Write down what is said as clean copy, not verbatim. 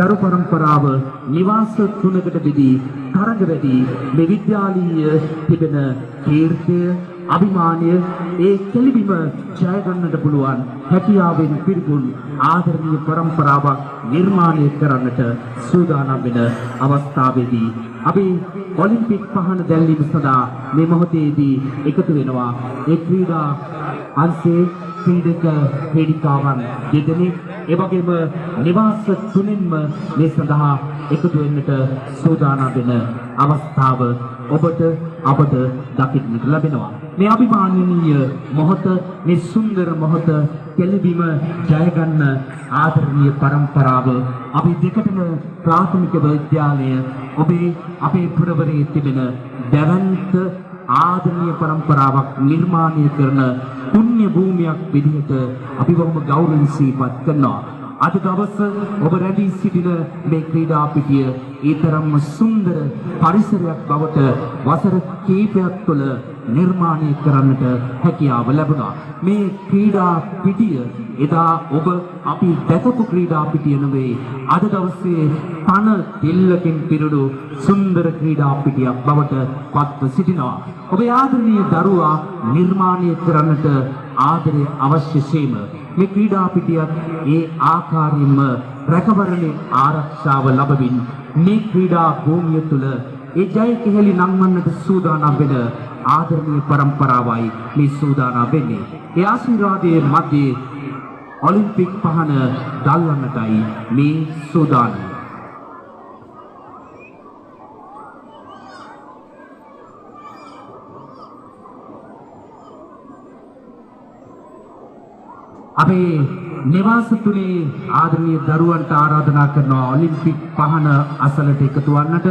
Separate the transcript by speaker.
Speaker 1: දරු පරම්පරාව නිවාස තුනකට බෙදී තරඟ වැඩි මේ විද්‍යාලීය තිබෙන කීර්තිය අභිමානය ඒ කෙලිබිම ජය ගන්නට පුළුවන් හැකියාවෙන් පිරිපුන් ආදරණීය පරම්පරාවක් නිර්මාණය කරන්නට සූදානම් වෙන අවස්ථාවේදී අපි ඔලිම්පික් පහන දැල්වීම සඳහා මේ මොහොතේදී එකතු වෙනවා ඒ ක්‍රීඩා අංශයේ ක්‍රීඩක ක්‍රීඩිකාවන් දෙදෙනෙක් එවැගේම නිවාස තුනින්ම මේ සඳහා එකතු වෙන්නට සූදානම් වෙන අවස්ථාව ඔබට අපට දකින්නට ලැබෙනවා මේ අභිමානනීය මොහොත මේ සුන්දර මොහොත කෙළබිම ජය ගන්න ආදරණීය පරම්පරාව අපි දෙකටම ප්‍රාථමික විද්‍යාලය ඔබේ අපේ පුරවරයේ තිබෙන දැවැන්ත ආදරණීය පරම්පරාවක් නිර්මාණය කරන පුණ්‍ය භූමියක් විදිහට අපි බොහොම ගෞරවයෙන් සිහිපත් කරනවා අද දවස ඔබ රැඳී සිටින මේ ක්‍රීඩා පිටිය ඊතරම්ම සුන්දර පරිසරයක් බවට වසර කිහිපයක් තුළ නිර්මාණය කරන්නට හැකියාව ලැබුණා. මේ ක්‍රීඩා පිටිය එදා ඔබ අපි දැකපු ක්‍රීඩා පිටිය නෙවෙයි අද දවසේ තන දෙල්ලකින් පිරුණු සුන්දර ක්‍රීඩා පිටියක් බවට පත්ව සිටිනවා. ඔබේ ආදරණීය දරුවා නිර්මාණය කරන්නට ආදරය අවශ්‍ය සේම මේ ක්‍රීඩා පිටියත් ඒ ආකාරයෙන්ම රැකවරණේ ආරක්ෂාව ලැබමින් මේ ක්‍රීඩා භූමිය තුළ ඒ ජය කෙහෙලි නංවන්නට සූදානම් වෙන ආදරණීය පරම්පරාවයි මේ සූදානම් වෙන්නේ. ඒ ආශිර්වාදයේ මැදේ ඔලිම්පික් පහන දැල්වන්නටයි මේ සූදානම්. අපේ නිවාස තුනේ ආදරණීය දරුවන්ට ආරාධනා කරනවා ඔලිම්පික් පහන අසලට එකතු වන්නට.